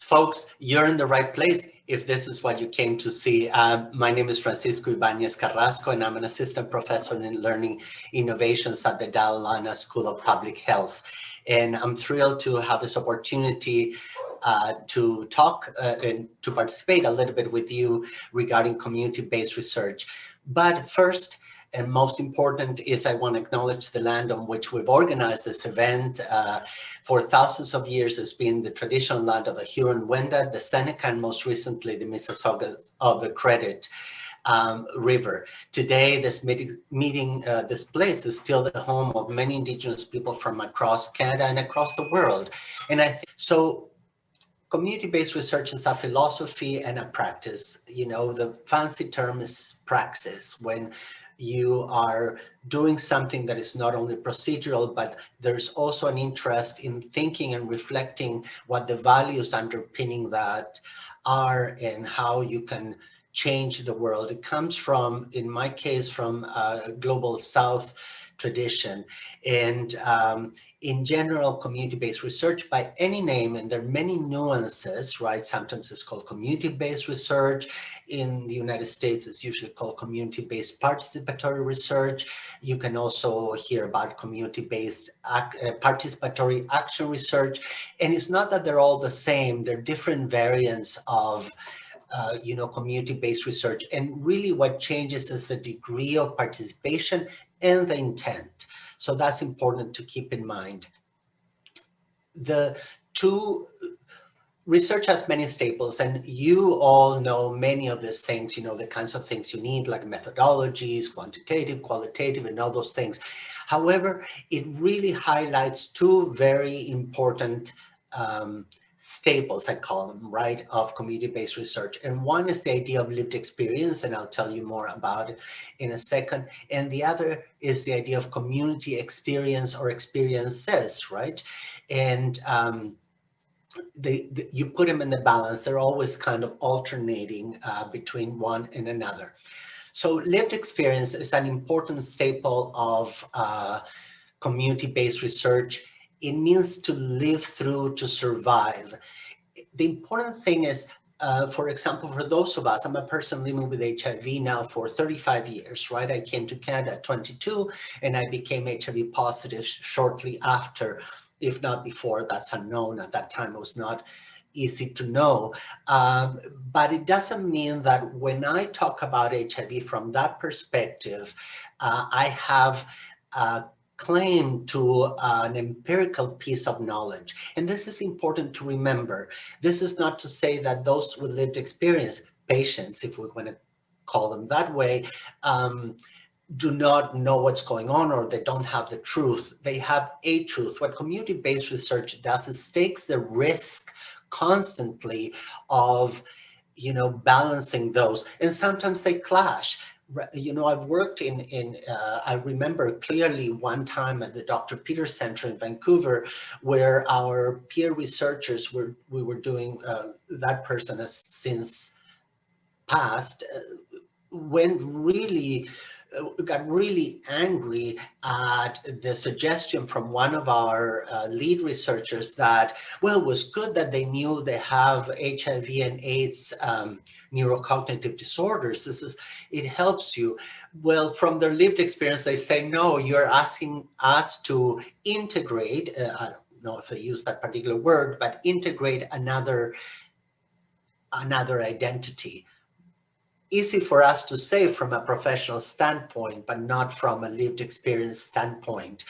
Folks, you're in the right place if this is what you came to see. My name is Francisco Ibanez-Carrasco, and I'm an assistant professor in learning innovations at the Dalana School of Public Health. And I'm thrilled to have this opportunity to talk and to participate a little bit with you regarding community-based research. But first, and most important is I want to acknowledge the land on which we've organized this event. For thousands of years, it's been the traditional land of the Huron-Wendat, the Seneca, and most recently the Mississaugas of the Credit River. Today, this place is still the home of many Indigenous people from across Canada and across the world. And I think so. Community-based research is a philosophy and a practice. You know, the fancy term is praxis, when you are doing something that is not only procedural, but there's also an interest in thinking and reflecting what the values underpinning that are and how you can change the world. It comes from, in my case, from a global South tradition. And in general, community-based research by any name, and there are many nuances, right? Sometimes it's called community-based research. In the United States, it's usually called community-based participatory research. You can also hear about community-based participatory action research. And it's not that they're all the same. They're different variants of community-based research. And really what changes is the degree of participation and the intent. So that's important to keep in mind. Research has many staples, and you all know many of these things, the kinds of things you need, like methodologies, quantitative, qualitative, and all those things. However, it really highlights two very important staples, I call them, right, of community-based research. And one is the idea of lived experience, and I'll tell you more about it in a second. And the other is the idea of community experience or experiences, right? And you put them in the balance. They're always kind of alternating between one and another. So lived experience is an important staple of community-based research. It means to live through, to survive. The important thing is, for example, for those of us, I'm a person living with HIV now for 35 years, right? I came to Canada at 22 and I became HIV positive shortly after, if not before. That's unknown. At that time, it was not easy to know. But it doesn't mean that when I talk about HIV from that perspective, I have claim to an empirical piece of knowledge. And this is important to remember. This is not to say that those with lived experience, patients, if we want to call them that way, do not know what's going on or they don't have the truth. They have a truth. What community-based research does is takes the risk constantly of, balancing those. And sometimes they clash. I've worked I remember clearly one time at the Dr. Peter Center in Vancouver, where our peer researchers we were doing, that person has since passed, got really angry at the suggestion from one of our lead researchers that, well, it was good that they knew they have HIV and AIDS neurocognitive disorders. It helps you. Well, from their lived experience, they say, no, you're asking us to integrate, I don't know if they use that particular word, but integrate another identity. Easy for us to say from a professional standpoint, but not from a lived experience standpoint.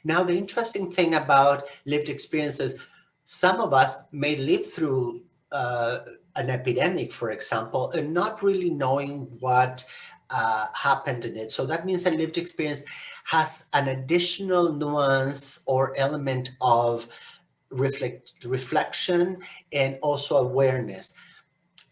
Now, the interesting thing about lived experience is some of us may live through an epidemic, for example, and not really knowing what happened in it. So that means that lived experience has an additional nuance or element of reflection and also awareness.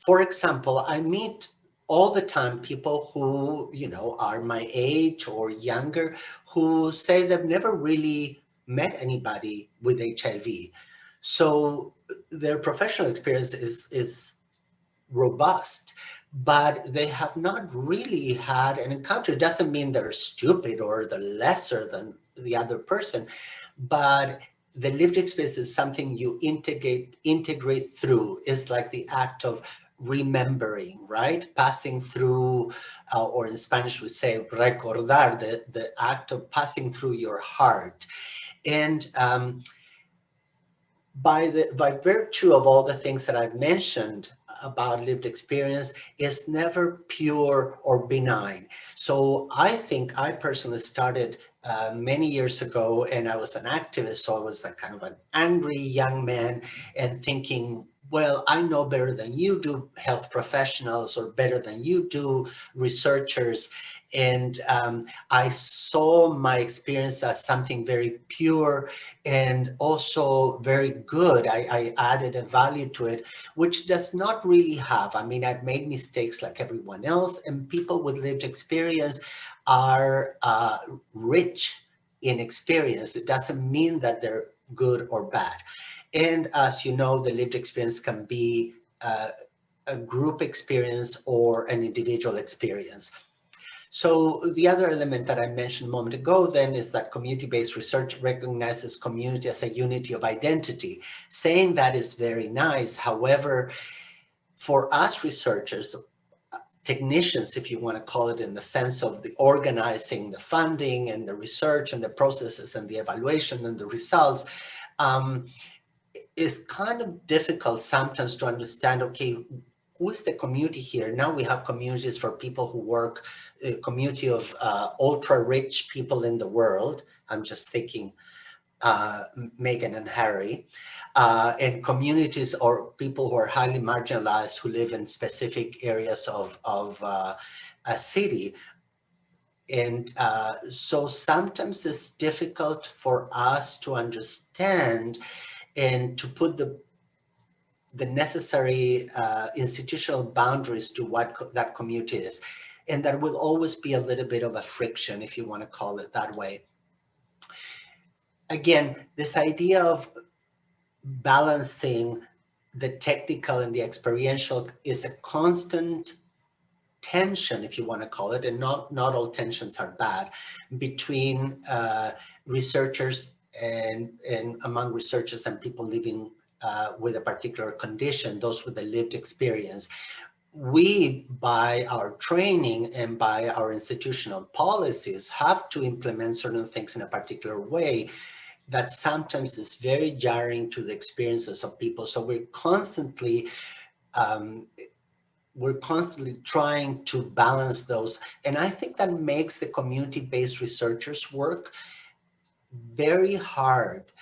For example, I meet all the time people who, are my age or younger, who say they've never really met anybody with HIV. So their professional experience is robust, but they have not really had an encounter. It doesn't mean they're stupid or they're lesser than the other person, but the lived experience is something you integrate through. It's like the act of remembering, right? Passing through, or in Spanish we say recordar, the act of passing through your heart. And by virtue of all the things that I've mentioned about lived experience, is never pure or benign. So I think I personally started many years ago, and I was an activist, so I was like kind of an angry young man and thinking, well, I know better than you do, health professionals, or better than you do, researchers. And I saw my experience as something very pure and also very good. I added a value to it, which does not really have. I mean, I've made mistakes like everyone else, and people with lived experience are rich in experience. It doesn't mean that they're good or bad. And as you know, the lived experience can be a group experience or an individual experience. So the other element that I mentioned a moment ago then is that community-based research recognizes community as a unity of identity. Saying that is very nice. However, for us researchers, technicians, if you want to call it, in the sense of the organizing, the funding and the research and the processes and the evaluation and the results, is kind of difficult sometimes to understand, okay, who is the community here? Now we have communities for people who work, a community of ultra rich people in the world. I'm just thinking Meghan and Harry, and communities or people who are highly marginalized who live in specific areas of a city. And so sometimes it's difficult for us to understand and to put the necessary institutional boundaries to what that community is. And there will always be a little bit of a friction, if you want to call it that way. Again, this idea of balancing the technical and the experiential is a constant tension, if you want to call it, and not all tensions are bad, between researchers and among researchers and people living with a particular condition, those with a lived experience. We, by our training and by our institutional policies, have to implement certain things in a particular way that sometimes is very jarring to the experiences of people. So we're constantly trying to balance those. And I think that makes the community-based researchers work very hard,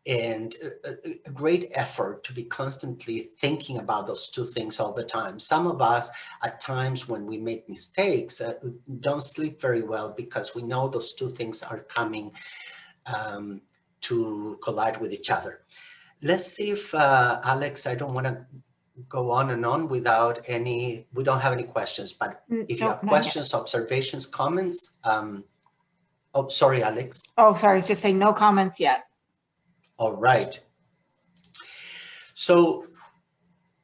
and a great effort to be constantly thinking about those two things all the time. Some of us, at times when we make mistakes, don't sleep very well because we know those two things are coming to collide with each other. Let's see if, Alex, I don't want to go on and on without any, we don't have any questions, but if you have questions, observations, comments, oh, sorry, Alex. Oh, sorry, I was just saying no comments yet. All right. So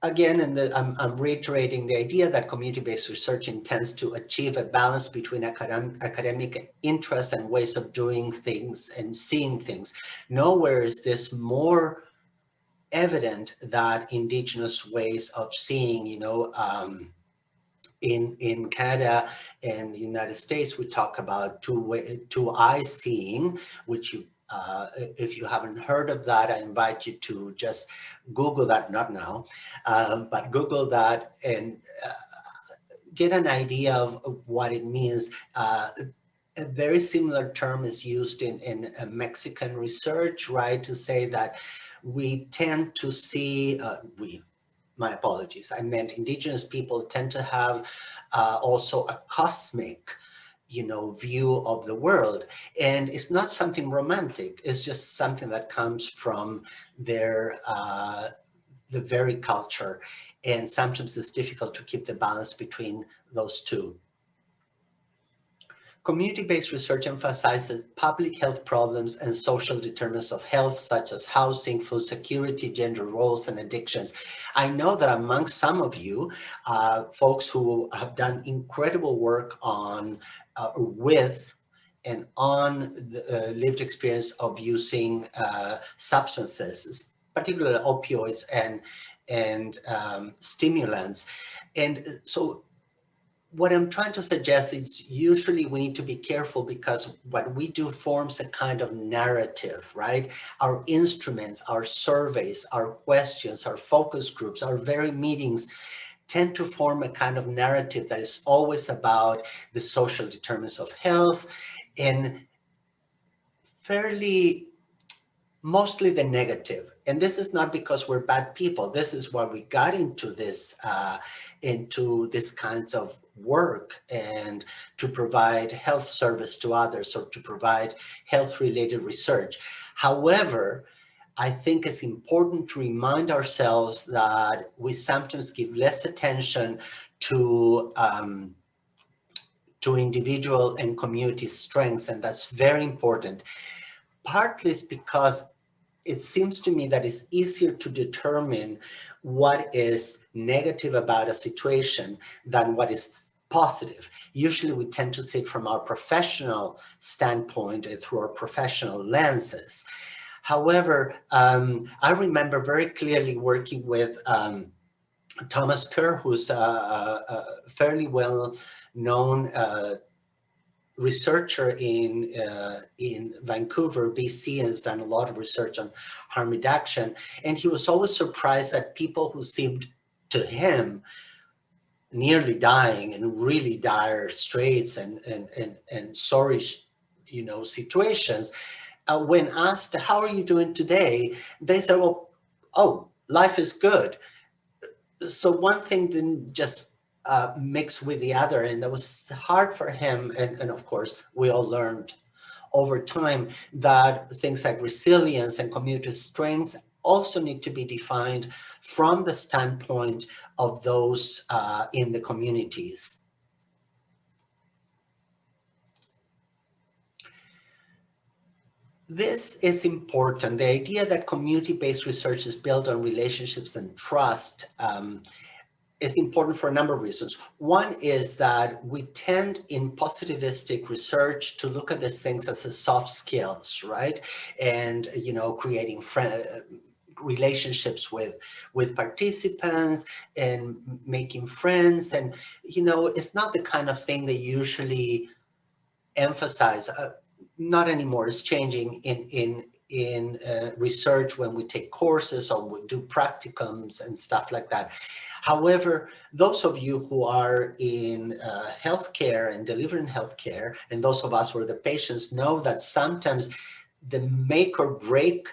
again, I'm reiterating the idea that community-based research intends to achieve a balance between academic interests and ways of doing things and seeing things. Nowhere is this more evident that indigenous ways of seeing, you know, in Canada and the United States, we talk about two-eye seeing, which you, if you haven't heard of that, I invite you to just Google that, not now, but Google that and get an idea of what it means. A very similar term is used in Mexican research, right, to say that we tend to see, my apologies, I meant indigenous people tend to have also a cosmic, you know, view of the world. And it's not something romantic, it's just something that comes from their, the very culture. And sometimes it's difficult to keep the balance between those two. Community-based research emphasizes public health problems and social determinants of health, such as housing, food security, gender roles, and addictions. I know that among some of you, folks who have done incredible work on with on the lived experience of using substances, particularly opioids and stimulants. And so what I'm trying to suggest is usually we need to be careful, because what we do forms a kind of narrative, right? Our instruments, our surveys, our questions, our focus groups, our very meetings tend to form a kind of narrative that is always about the social determinants of health, and fairly mostly the negative. And this is not because we're bad people. This is why we got into this kinds of work, and to provide health service to others, or to provide health-related research. However, I think it's important to remind ourselves that we sometimes give less attention to individual and community strengths, and that's very important. Partly it's because it seems to me that it's easier to determine what is negative about a situation than what is positive. Usually we tend to see it from our professional standpoint and through our professional lenses. However, I remember very clearly working with Thomas Kerr, who's a fairly well-known researcher in Vancouver, BC, and has done a lot of research on harm reduction. And he was always surprised that people who seemed to him nearly dying in really dire straits and sorry, situations, when asked, how are you doing today? They said, well, oh, life is good. So one thing didn't just mix with the other, and that was hard for him. And of course, we all learned over time that things like resilience and community strengths also need to be defined from the standpoint of those in the communities. This is important. The idea that community-based research is built on relationships and trust is important for a number of reasons. One is that we tend in positivistic research to look at these things as a soft skills, right? And, creating relationships with participants and making friends. And, it's not the kind of thing they usually emphasize. Not anymore. It's changing in research when we take courses or we do practicums and stuff like that. However, those of you who are in healthcare and delivering healthcare, and those of us who are the patients, know that sometimes the make or break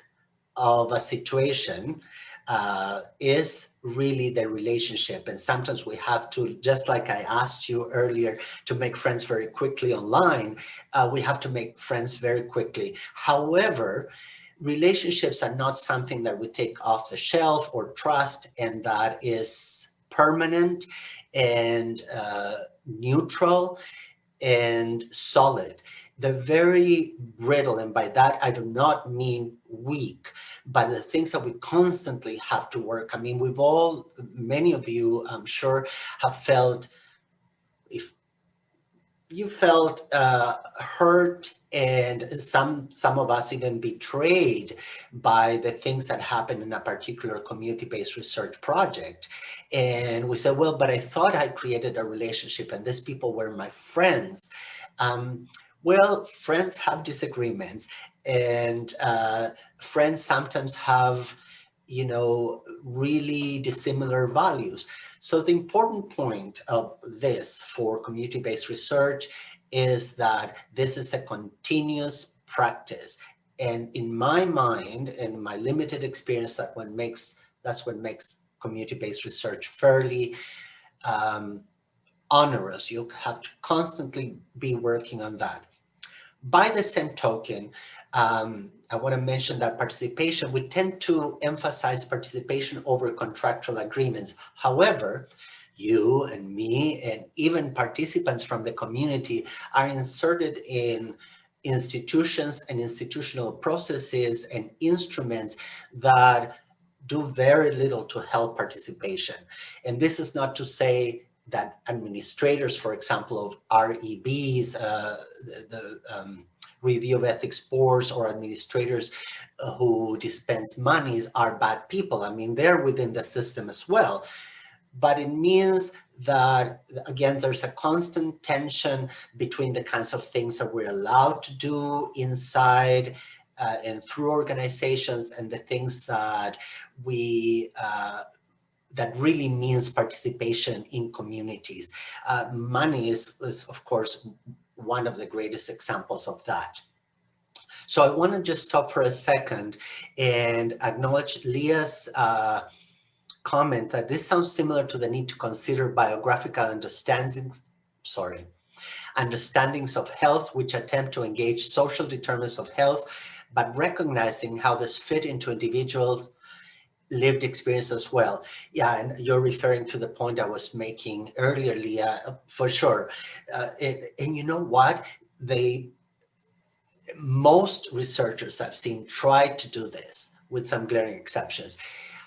of a situation is really the relationship. And sometimes we have to, just like I asked you earlier, to make friends very quickly online, we have to make friends very quickly. However, relationships are not something that we take off the shelf or trust, and that is permanent and neutral and solid. They're very brittle, and by that I do not mean weak, but the things that we constantly have to work. I mean, many of you, I'm sure, have felt, if you felt hurt, and some of us even betrayed by the things that happened in a particular community-based research project. And we said, well, but I thought I created a relationship and these people were my friends. Well, friends have disagreements, and friends sometimes have, really dissimilar values. So the important point of this for community-based research is that this is a continuous practice. And in my mind, and my limited experience, that's what makes community-based research fairly onerous. You have to constantly be working on that. By the same token, I want to mention that participation, we tend to emphasize participation over contractual agreements. However, you and me and even participants from the community are inserted in institutions and institutional processes and instruments that do very little to help participation. And this is not to say that administrators, for example, of REBs, the review of ethics boards, or administrators who dispense monies are bad people. I mean, they're within the system as well. But it means that, again, there's a constant tension between the kinds of things that we're allowed to do inside and through organizations, and the things that that really means participation in communities. Money is, of course, one of the greatest examples of that. So I want to just stop for a second and acknowledge Leah's comment that this sounds similar to the need to consider biographical understandings of health, which attempt to engage social determinants of health, but recognizing how this fit into individuals' lived experience as well. Yeah, and you're referring to the point I was making earlier, Leah, for sure. And you know what? Most researchers I've seen try to do this, with some glaring exceptions.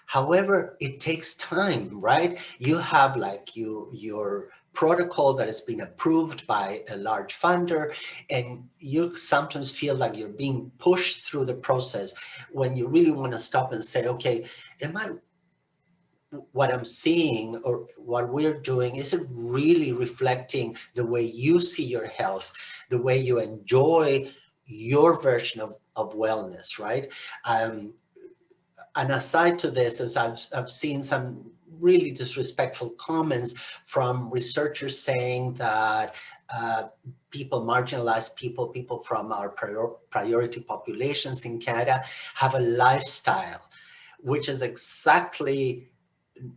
However, it takes time, right? You have like your protocol that has been approved by a large funder, and you sometimes feel like you're being pushed through the process when you really want to stop and say, okay, what I'm seeing or what we're doing, is it really reflecting the way you see your health, the way you enjoy your version of wellness, right? And aside to this, as I've seen some really disrespectful comments from researchers saying that marginalized people from our priority populations in Canada have a lifestyle, which is exactly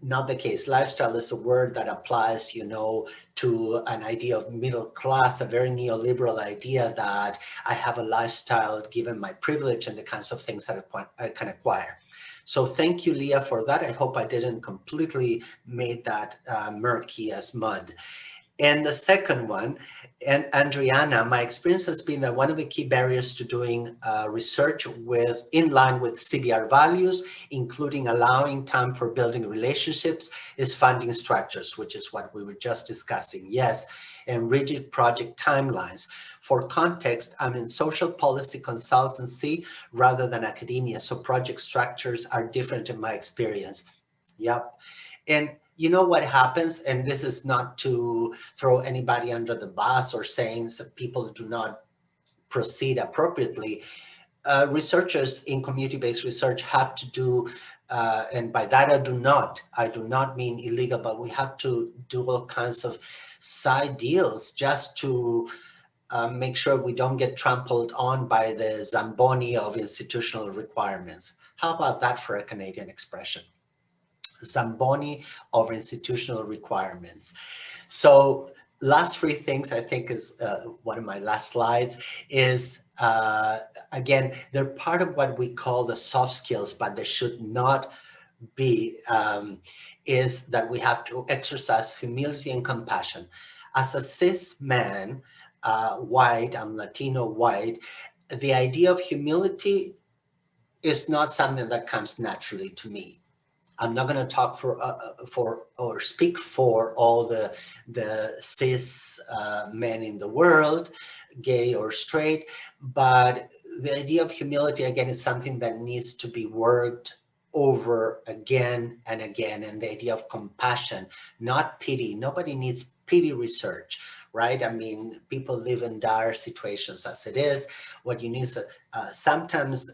not the case. Lifestyle is a word that applies, to an idea of middle class, a very neoliberal idea that I have a lifestyle given my privilege and the kinds of things that I can acquire. So thank you, Leah, for that. I hope I didn't completely make that murky as mud. And the second one, and Andriana, my experience has been that one of the key barriers to doing research in line with CBR values, including allowing time for building relationships, is funding structures, which is what we were just discussing. Yes, and rigid project timelines. For context, I'm in social policy consultancy rather than academia, so project structures are different in my experience. Yep. And you know what happens, and this is not to throw anybody under the bus or saying that people do not proceed appropriately. Researchers in community-based research have to do, and by that I do not mean illegal, but we have to do all kinds of side deals just to make sure we don't get trampled on by the Zamboni of institutional requirements. How about that for a Canadian expression? Zamboni of institutional requirements. So last three things, I think is one of my last slides, is again, they're part of what we call the soft skills, but they should not be, is that we have to exercise humility and compassion. As a cis man, white, I'm Latino white, the idea of humility is not something that comes naturally to me. I'm not going to talk for or speak for all the cis men in the world, gay or straight, but the idea of humility, again, is something that needs to be worked over again and again. And the idea of compassion, not pity. Nobody needs pity research, right? I mean, people live in dire situations as it is. What you need is sometimes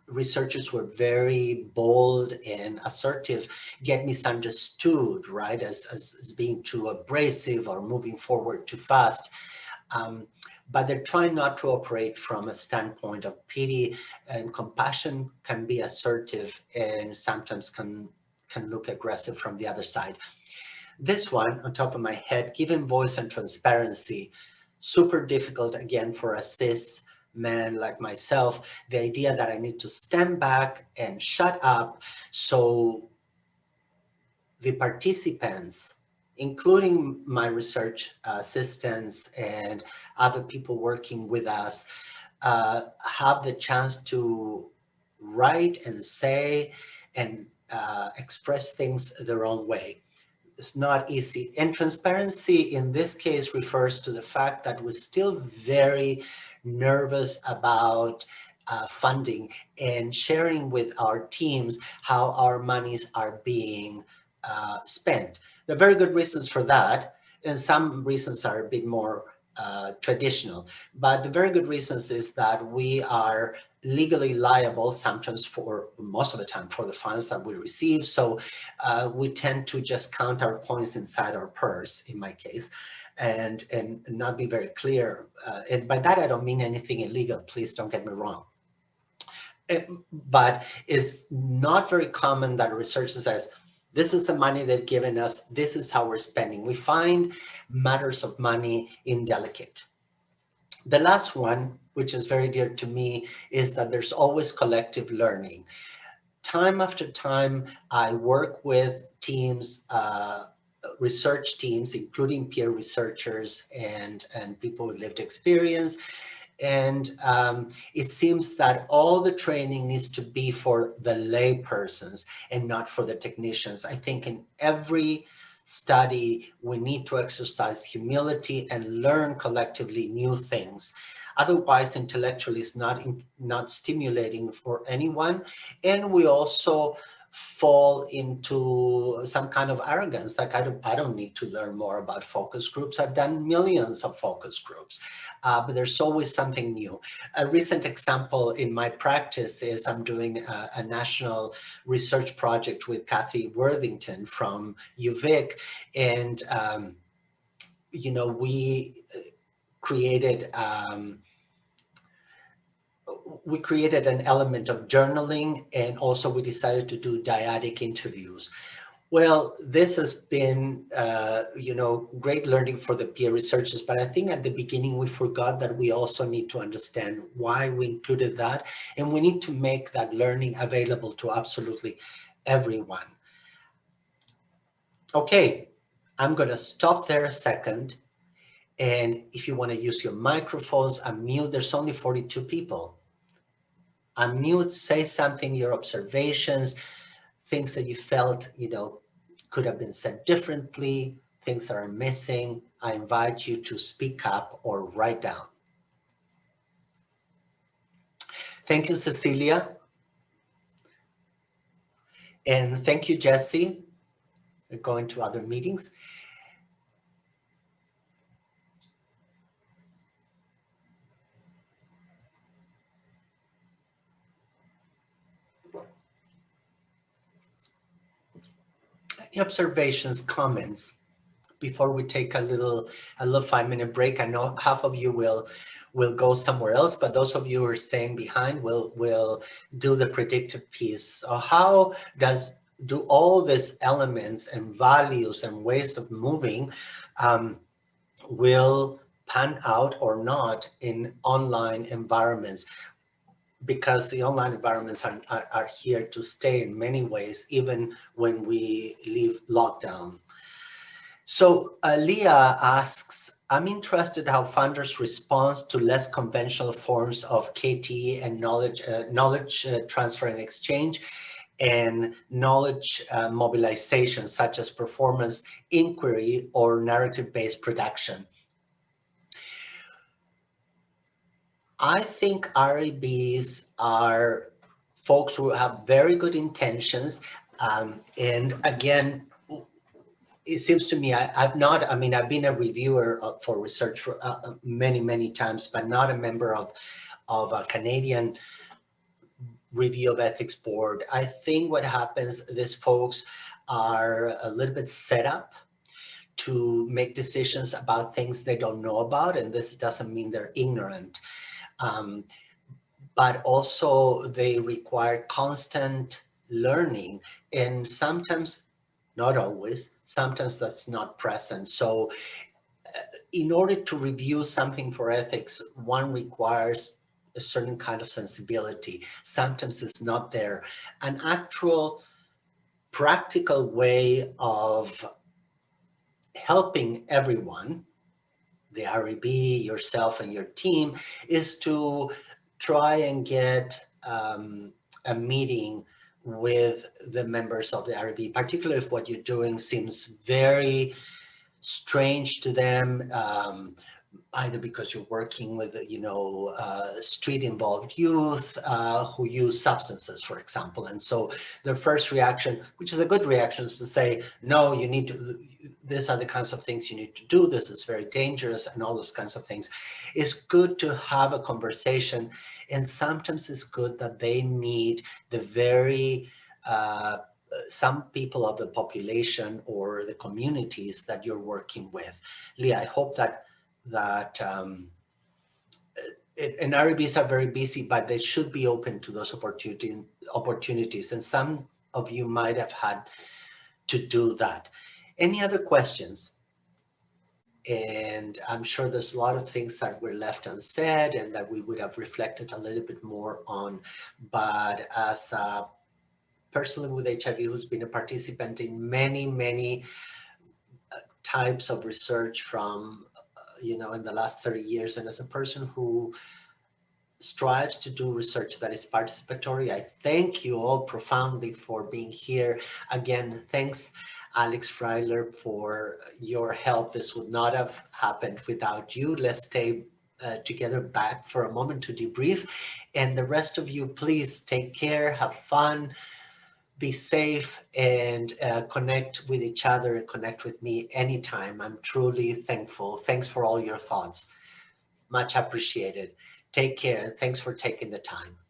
researchers were very bold and assertive, get misunderstood, right, as being too abrasive or moving forward too fast. But they're trying not to operate from a standpoint of pity, and compassion can be assertive and sometimes can look aggressive from the other side. This one, on top of my head, giving voice and transparency, super difficult, again, for a cis man like myself, the idea that I need to stand back and shut up so the participants, including my research assistants and other people working with us, have the chance to write and say and express things their own way. it's not easy. And transparency in this case refers to the fact that we're still very nervous about funding and sharing with our teams how our monies are being spent. There are very good reasons for that, and some reasons are a bit more traditional. But the very good reasons is that we are legally liable sometimes for, most of the time, for the funds that we receive. So we tend to just count our points inside our purse, in my case, and not be very clear. And by that, I don't mean anything illegal. Please don't get me wrong. But it's not very common that a researcher says, this is the money they've given us, this is how we're spending. We find matters of money indelicate. The last one, which is very dear to me, is that there's always collective learning. Time after time, I work with teams, research teams, including peer researchers and people with lived experience. And it seems that all the training needs to be for the lay persons and not for the technicians. I think in every study, we need to exercise humility and learn collectively new things. Otherwise, intellectually, it's not stimulating for anyone. And we also fall into some kind of arrogance, like I don't need to learn more about focus groups. I've done millions of focus groups, but there's always something new. A recent example in my practice is I'm doing a national research project with Kathy Worthington from UVic, and we created an element of journaling, and also we decided to do dyadic interviews. Well, this has been, great learning for the peer researchers, but I think at the beginning we forgot that we also need to understand why we included that, and we need to make that learning available to absolutely everyone. Okay, I'm going to stop there a second, and if you want to use your microphones, unmute. There's only 42 people. Unmute, say something, your observations, things that you felt, could have been said differently, things that are missing. I invite you to speak up or write down. Thank you, Cecilia. And thank you, Jesse. We're going to other meetings. Any observations, comments before we take a little 5-minute break? I know half of you will go somewhere else, but those of you who are staying behind will do the predictive piece. So how do all these elements and values and ways of moving will pan out or not in online environments? Because the online environments are here to stay in many ways, even when we leave lockdown. So Leah asks, I'm interested how funders respond to less conventional forms of KTE and knowledge transfer and exchange, and knowledge mobilization, such as performance inquiry or narrative-based production. I think REBs are folks who have very good intentions. And again, it seems to me, I've been a reviewer for research for many times, but not a member of a Canadian review of ethics board. I think what happens, these folks are a little bit set up to make decisions about things they don't know about, and this doesn't mean they're ignorant. But also they require constant learning, and sometimes, not always, sometimes that's not present. So in order to review something for ethics, one requires a certain kind of sensibility. Sometimes it's not there. An actual practical way of helping everyone, the REB, yourself and your team, is to try and get a meeting with the members of the RB, particularly if what you're doing seems very strange to them, either because you're working with, street involved youth who use substances, for example. And so their first reaction, which is a good reaction, is to say, no, you need to, these are the kinds of things you need to do. This is very dangerous and all those kinds of things. It's good to have a conversation. And sometimes it's good that they meet the very, some people of the population or the communities that you're working with. Leah, I hope that and RBs are very busy, but they should be open to those opportunities. And some of you might have had to do that. Any other questions? And I'm sure there's a lot of things that were left unsaid and that we would have reflected a little bit more on. But as a person with HIV who's been a participant in many, many types of research from in the last 30 years, and as a person who strives to do research that is participatory, I thank you all profoundly for being here. Again, thanks, Alex Freiler, for your help. This would not have happened without you. Let's stay together back for a moment to debrief. And the rest of you, please take care, have fun, be safe, and connect with each other and connect with me anytime. I'm truly thankful. Thanks for all your thoughts. Much appreciated. Take care, and thanks for taking the time.